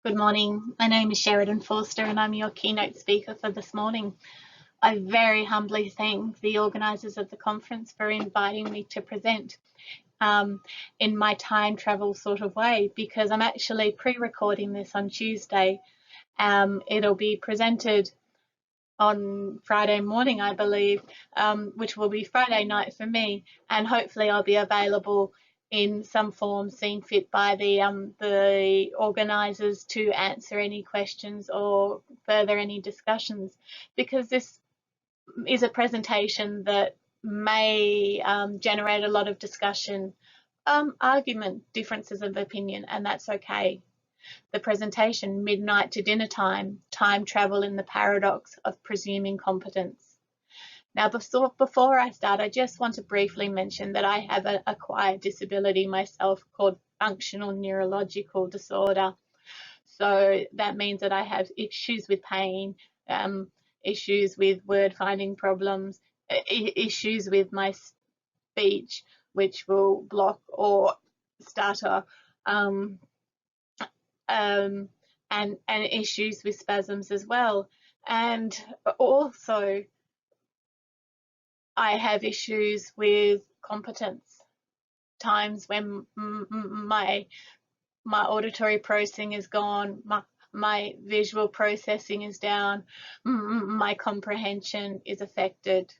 Good morning. My name is Sheridan Forster and I'm your keynote speaker for this morning. I very humbly thank the organisers of the conference for inviting me to present in my time travel sort of way, because I'm actually pre-recording this on Tuesday. It'll be presented on Friday morning, I believe, which will be Friday night for me, and hopefully I'll be available in some form seen fit by the organisers to answer any questions or further any discussions, because this is a presentation that may generate a lot of discussion, argument, differences of opinion, and that's okay. The presentation, Midnight to Dinner Time, Time Travel in the Paradox of Presuming Competence. Now, before I start, I just want to briefly mention that I have an acquired disability myself called functional neurological disorder. So that means that I have issues with pain, issues with word finding problems, issues with my speech, which will block or stutter, and issues with spasms as well. And also, I have issues with competence, times when my auditory processing is gone, my visual processing is down, my comprehension is affected.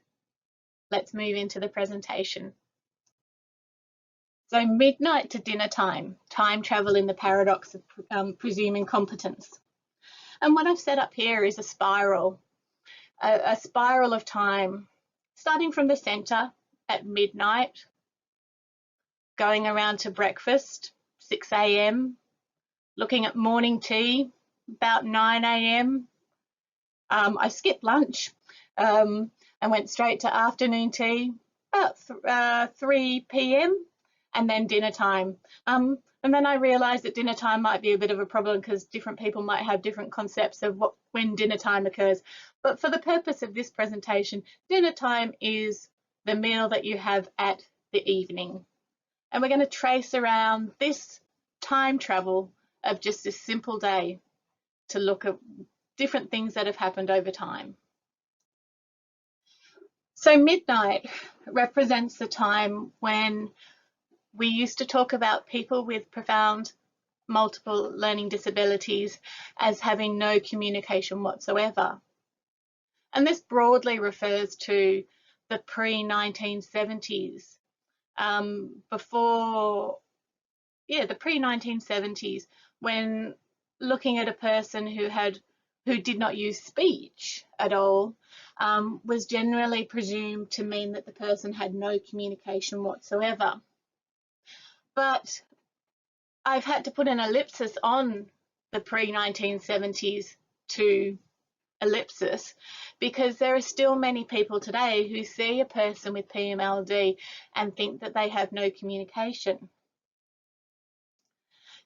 Let's move into the presentation. So, Midnight to Dinner Time, Time Travel in the Paradox of Presuming Competence. And what I've set up here is a spiral of time, starting from the centre at midnight, going around to breakfast, 6 a.m, looking at morning tea, about 9 a.m. I skipped lunch and went straight to afternoon tea, about 3 p.m, and then dinner time. And then I realised that dinner time might be a bit of a problem because different people might have different concepts of when dinner time occurs. But for the purpose of this presentation, dinner time is the meal that you have at the evening. And we're going to trace around this time travel of just a simple day to look at different things that have happened over time. So midnight represents the time when we used to talk about people with profound multiple learning disabilities as having no communication whatsoever. And this broadly refers to the pre-1970s, the pre-1970s, when looking at a person who did not use speech at all was generally presumed to mean that the person had no communication whatsoever. But I've had to put an ellipsis on the pre-1970s to ellipsis, because there are still many people today who see a person with PMLD and think that they have no communication.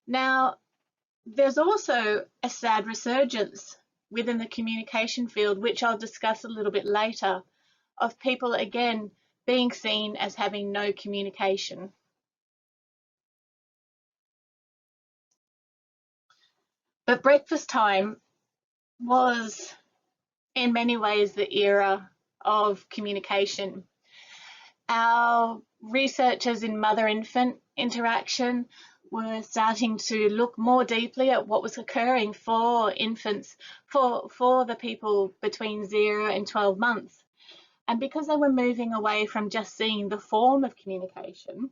Now, there's also a sad resurgence within the communication field, which I'll discuss a little bit later, of people again being seen as having no communication. But breakfast time was in many ways the era of communication. Our researchers in mother-infant interaction were starting to look more deeply at what was occurring for infants, for the people between 0 and 12 months. And because they were moving away from just seeing the form of communication,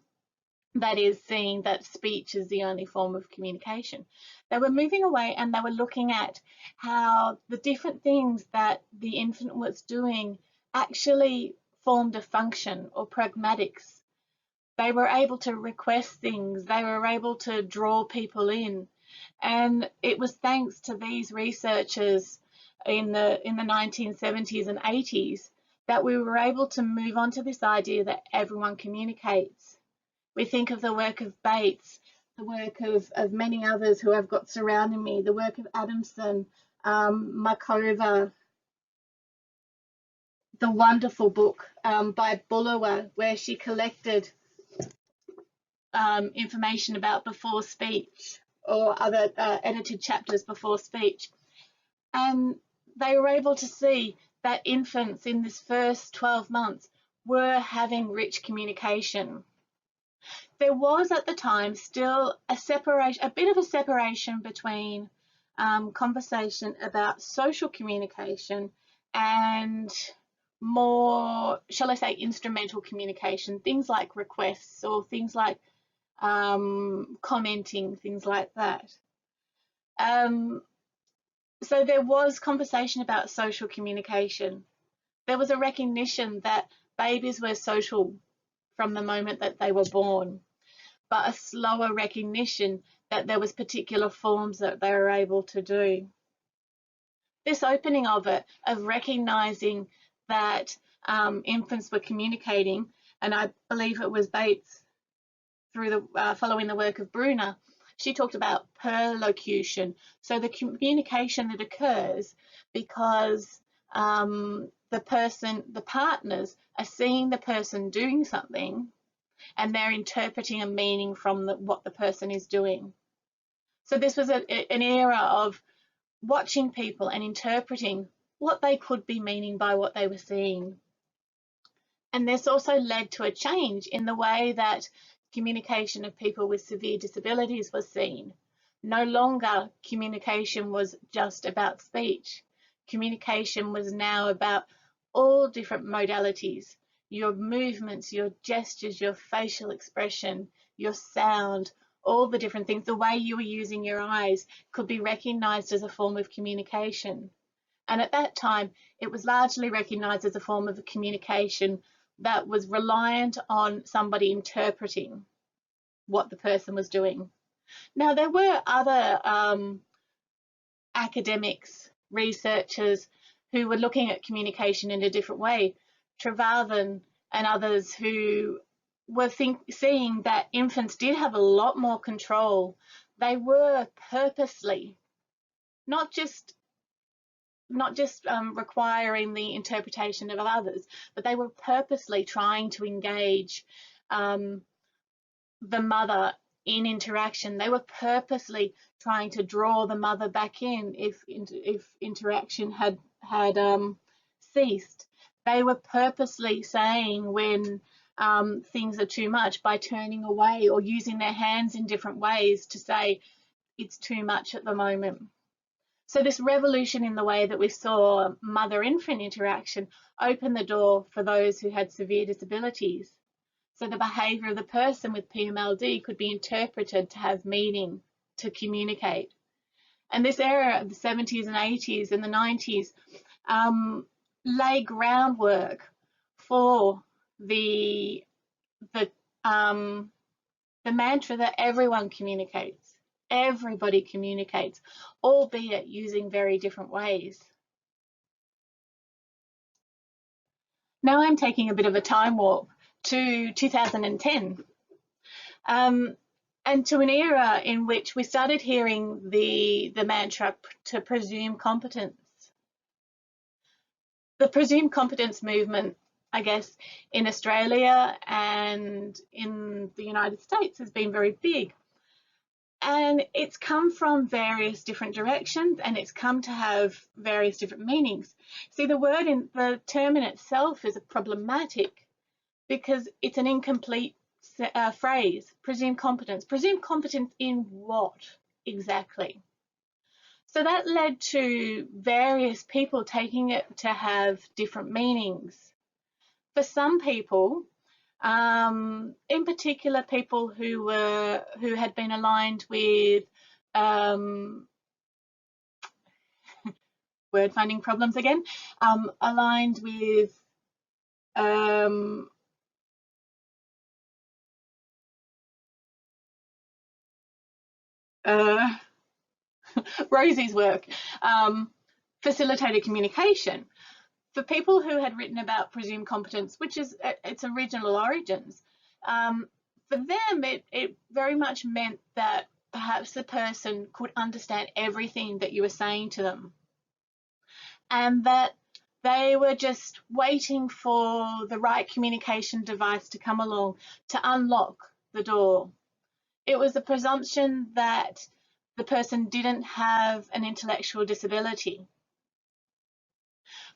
that is, seeing that speech is the only form of communication, they were moving away and they were looking at how the different things that the infant was doing actually formed a function or pragmatics. They were able to request things, they were able to draw people in, and it was thanks to these researchers in the 1970s and 80s that we were able to move on to this idea that everyone communicates. We think of the work of Bates, the work of many others who I've got surrounding me, the work of Adamson, Markova, the wonderful book by Bulwer, where she collected information about before speech. or other edited chapters before speech. And they were able to see that infants in this first 12 months were having rich communication. There was at the time still a separation, a bit of a separation between conversation about social communication and more, shall I say, instrumental communication, things like requests or things like commenting, things like that. So there was conversation about social communication. There was a recognition that babies were social from the moment that they were born, but a slower recognition that there was particular forms that they were able to do. This opening of it, of recognizing that infants were communicating, and I believe it was Bates through the following the work of Bruner, she talked about perlocution. So the communication that occurs because the partners are seeing the person doing something and they're interpreting a meaning from what the person is doing. So this was an era of watching people and interpreting what they could be meaning by what they were seeing. And this also led to a change in the way that communication of people with severe disabilities was seen. No longer communication was just about speech. Communication was now about all different modalities, your movements, your gestures, your facial expression, your sound, all the different things, the way you were using your eyes could be recognized as a form of communication. And at that time, it was largely recognized as a form of communication that was reliant on somebody interpreting what the person was doing. Now, there were other academics, researchers who were looking at communication in a different way. Trevathan and others who were seeing that infants did have a lot more control. They were purposely, not just requiring the interpretation of others, but they were purposely trying to engage the mother in interaction. They were purposely trying to draw the mother back in if interaction had ceased. They were purposely saying when things are too much by turning away or using their hands in different ways to say it's too much at the moment. So this revolution in the way that we saw mother-infant interaction opened the door for those who had severe disabilities. So the behaviour of the person with PMLD could be interpreted to have meaning, to communicate. And this era of the 70s and 80s and the 90s lay groundwork for the mantra that everyone communicates. Everybody communicates, albeit using very different ways. Now I'm taking a bit of a time warp to 2010 and to an era in which we started hearing the mantra to presume competence. The presumed competence movement, I guess, in Australia and in the United States has been very big. And it's come from various different directions and it's come to have various different meanings. See, the term in itself is problematic because it's an incomplete phrase, presumed competence. Presumed competence in what exactly? So that led to various people taking it to have different meanings. For some people, in particular, people who had been aligned with word finding problems again, aligned with Rosie's work, facilitated communication. For people who had written about presumed competence, which is its original origins, for them it very much meant that perhaps the person could understand everything that you were saying to them and that they were just waiting for the right communication device to come along to unlock the door. It was a presumption that the person didn't have an intellectual disability.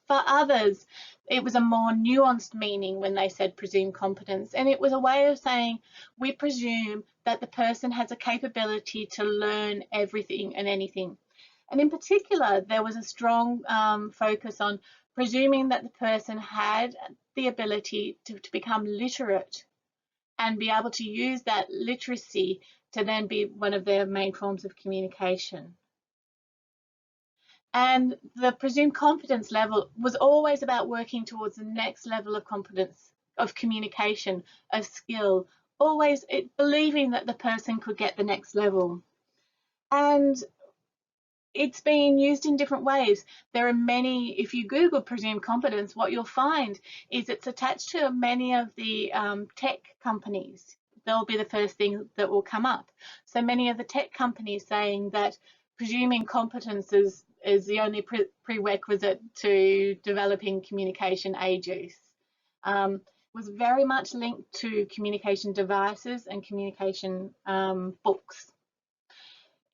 For others, it was a more nuanced meaning when they said presumed competence, and it was a way of saying we presume that the person has a capability to learn everything and anything. And in particular, there was a strong focus on presuming that the person had the ability to become literate and be able to use that literacy to then be one of their main forms of communication. And the presumed competence level was always about working towards the next level of competence, of communication, of skill, always believing that the person could get the next level. And it's being used in different ways. There are many, if you Google presumed competence, what you'll find is it's attached to many of the tech companies. They'll be the first thing that will come up. So many of the tech companies saying that presuming competence is the only prerequisite to developing communication aid use. Was very much linked to communication devices and communication books.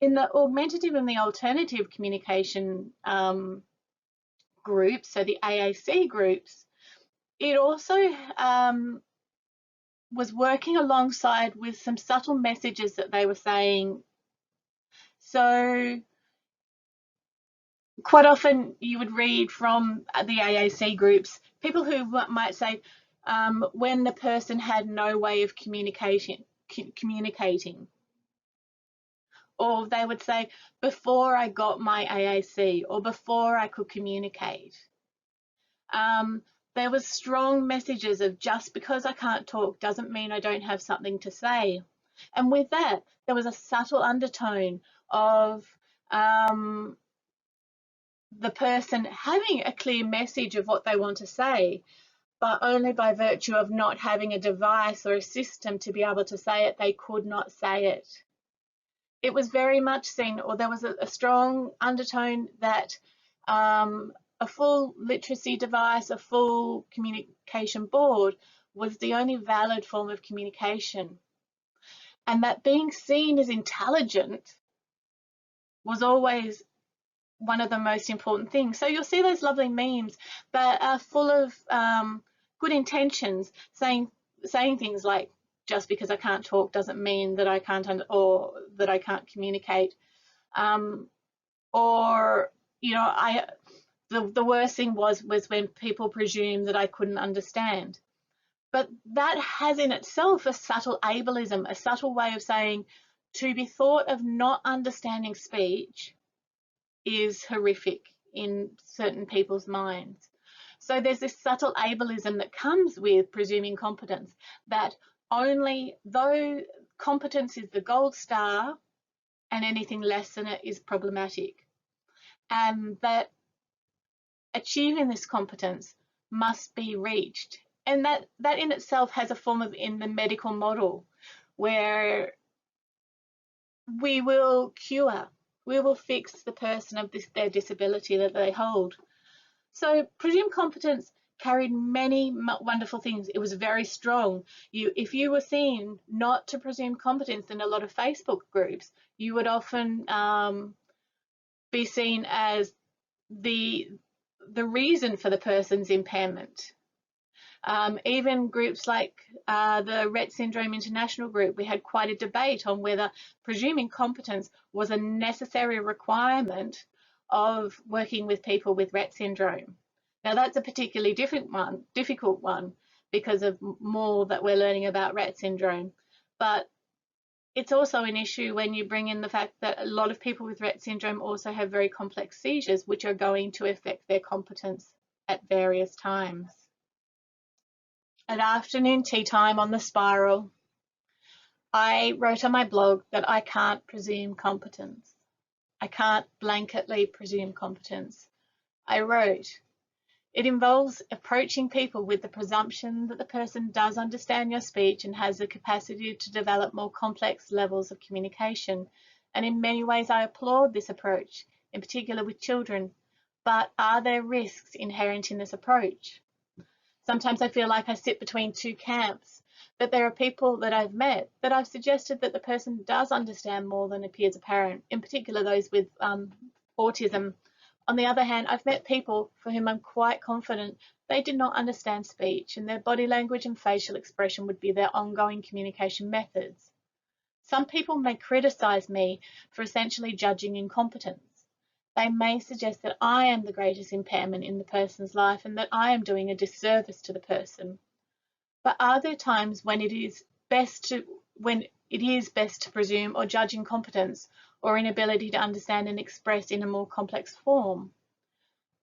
In the augmentative and the alternative communication groups, so the AAC groups, it also was working alongside with some subtle messages that they were saying. So quite often you would read from the AAC groups, people who might say when the person had no way of communicating, or they would say before I got my AAC, or before I could communicate. There was strong messages of just because I can't talk doesn't mean I don't have something to say. And with that, there was a subtle undertone of the person having a clear message of what they want to say, but only by virtue of not having a device or a system to be able to say it, they could not say it. It was very much seen, or there was a strong undertone that a full literacy device, a full communication board was the only valid form of communication. And that being seen as intelligent was always one of the most important things. So you'll see those lovely memes that are full of good intentions, saying things like, just because I can't talk doesn't mean that I can't or that I can't communicate. Or, you know, the worst thing was when people presumed that I couldn't understand. But that has in itself a subtle ableism, a subtle way of saying to be thought of not understanding speech is horrific in certain people's minds. So there's this subtle ableism that comes with presuming competence, that only though competence is the gold star and anything less than it is problematic, and that achieving this competence must be reached. And that in itself has a form of in the medical model where we will cure, we will fix the person of their disability that they hold. So presumed competence carried many wonderful things. It was very strong. If you were seen not to presume competence in a lot of Facebook groups, you would often be seen as the reason for the person's impairment. Even groups like the Rett Syndrome International Group, we had quite a debate on whether presuming competence was a necessary requirement of working with people with Rett syndrome. Now that's a particularly difficult one because of more that we're learning about Rett syndrome, but it's also an issue when you bring in the fact that a lot of people with Rett syndrome also have very complex seizures, which are going to affect their competence at various times. At afternoon tea time on the Spiral, I wrote on my blog that I can't presume competence. I can't blanketly presume competence. I wrote, it involves approaching people with the presumption that the person does understand your speech and has the capacity to develop more complex levels of communication. And in many ways, I applaud this approach, in particular with children. But are there risks inherent in this approach? Sometimes I feel like I sit between two camps. But there are people that I've met that I've suggested that the person does understand more than appears apparent, in particular those with autism. On the other hand, I've met people for whom I'm quite confident they did not understand speech, and their body language and facial expression would be their ongoing communication methods. Some people may criticize me for essentially judging incompetence. They may suggest that I am the greatest impairment in the person's life and that I am doing a disservice to the person. But are there times when it is best to presume or judge incompetence or inability to understand and express in a more complex form?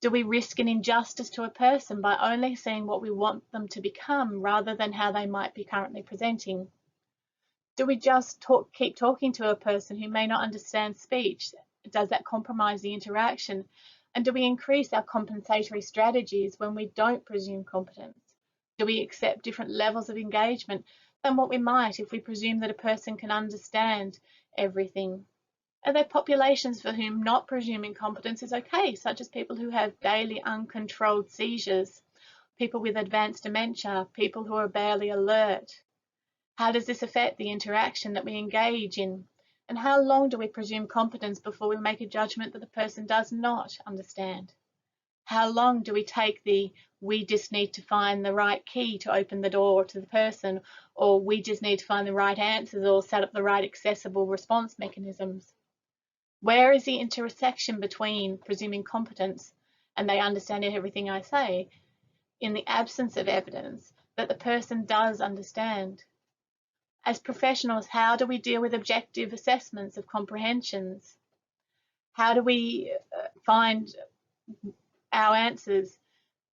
Do we risk an injustice to a person by only seeing what we want them to become rather than how they might be currently presenting? Do we just keep talking to a person who may not understand speech? Does that compromise the interaction? And do we increase our compensatory strategies when we don't presume competence? Do we accept different levels of engagement than what we might if we presume that a person can understand everything? Are there populations for whom not presuming competence is okay, such as people who have daily uncontrolled seizures, people with advanced dementia, people who are barely alert? How does this affect the interaction that we engage in? And how long do we presume competence before we make a judgment that the person does not understand? How long do we take we just need to find the right key to open the door to the person, or we just need to find the right answers or set up the right accessible response mechanisms? Where is the intersection between presuming competence and they understand everything I say in the absence of evidence that the person does understand? As professionals, how do we deal with objective assessments of comprehensions? How do we find our answers?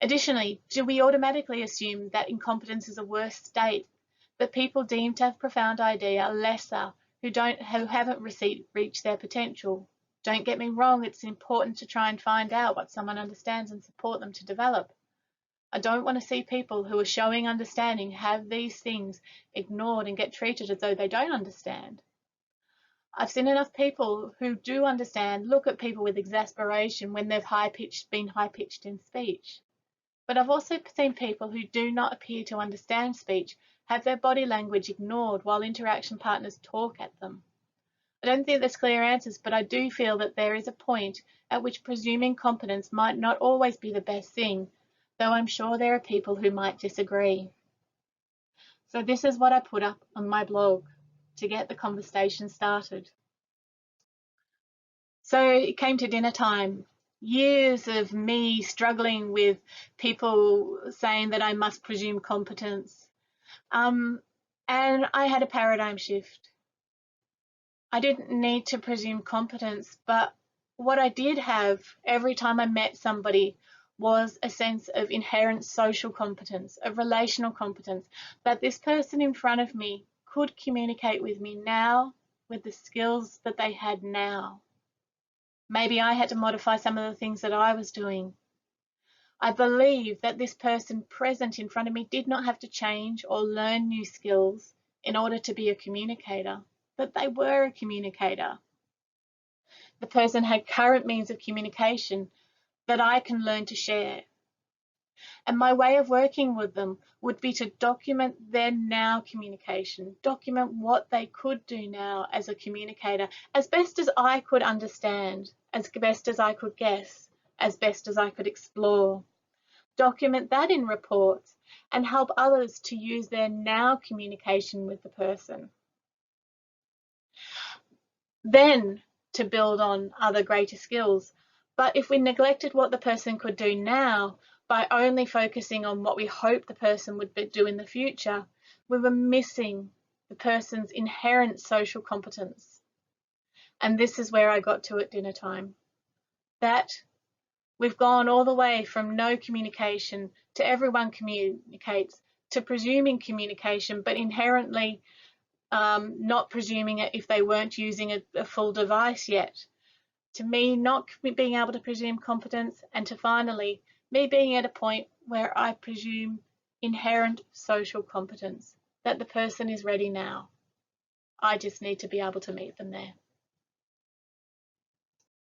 Additionally, do we automatically assume that incompetence is a worse state, that people deemed to have profound ID are lesser, who haven't reached their potential? Don't get me wrong, it's important to try and find out what someone understands and support them to develop. I don't want to see people who are showing understanding have these things ignored and get treated as though they don't understand. I've seen enough people who do understand look at people with exasperation when they've been high-pitched in speech. But I've also seen people who do not appear to understand speech have their body language ignored while interaction partners talk at them. I don't think there's clear answers, but I do feel that there is a point at which presuming competence might not always be the best thing, though I'm sure there are people who might disagree. So this is what I put up on my blog to get the conversation started. So it came to dinner time. Years of me struggling with people saying that I must presume competence. And I had a paradigm shift. I didn't need to presume competence, but what I did have every time I met somebody was a sense of inherent social competence, of relational competence, that this person in front of me could communicate with me now with the skills that they had now. Maybe I had to modify some of the things that I was doing. I believe that this person present in front of me did not have to change or learn new skills in order to be a communicator, that they were a communicator. The person had current means of communication that I can learn to share. And my way of working with them would be to document their now communication, document what they could do now as a communicator, as best as I could understand, as best as I could guess, as best as I could explore. Document that in reports and help others to use their now communication with the person. Then to build on other greater skills. But if we neglected what the person could do now by only focusing on what we hope the person would do in the future, we were missing the person's inherent social competence. And this is where I got to at dinner time. That we've gone all the way from no communication to everyone communicates to presuming communication, but inherently not presuming it if they weren't using a full device yet. To me, not being able to presume competence, and to finally, me being at a point where I presume inherent social competence, that the person is ready now. I just need to be able to meet them there.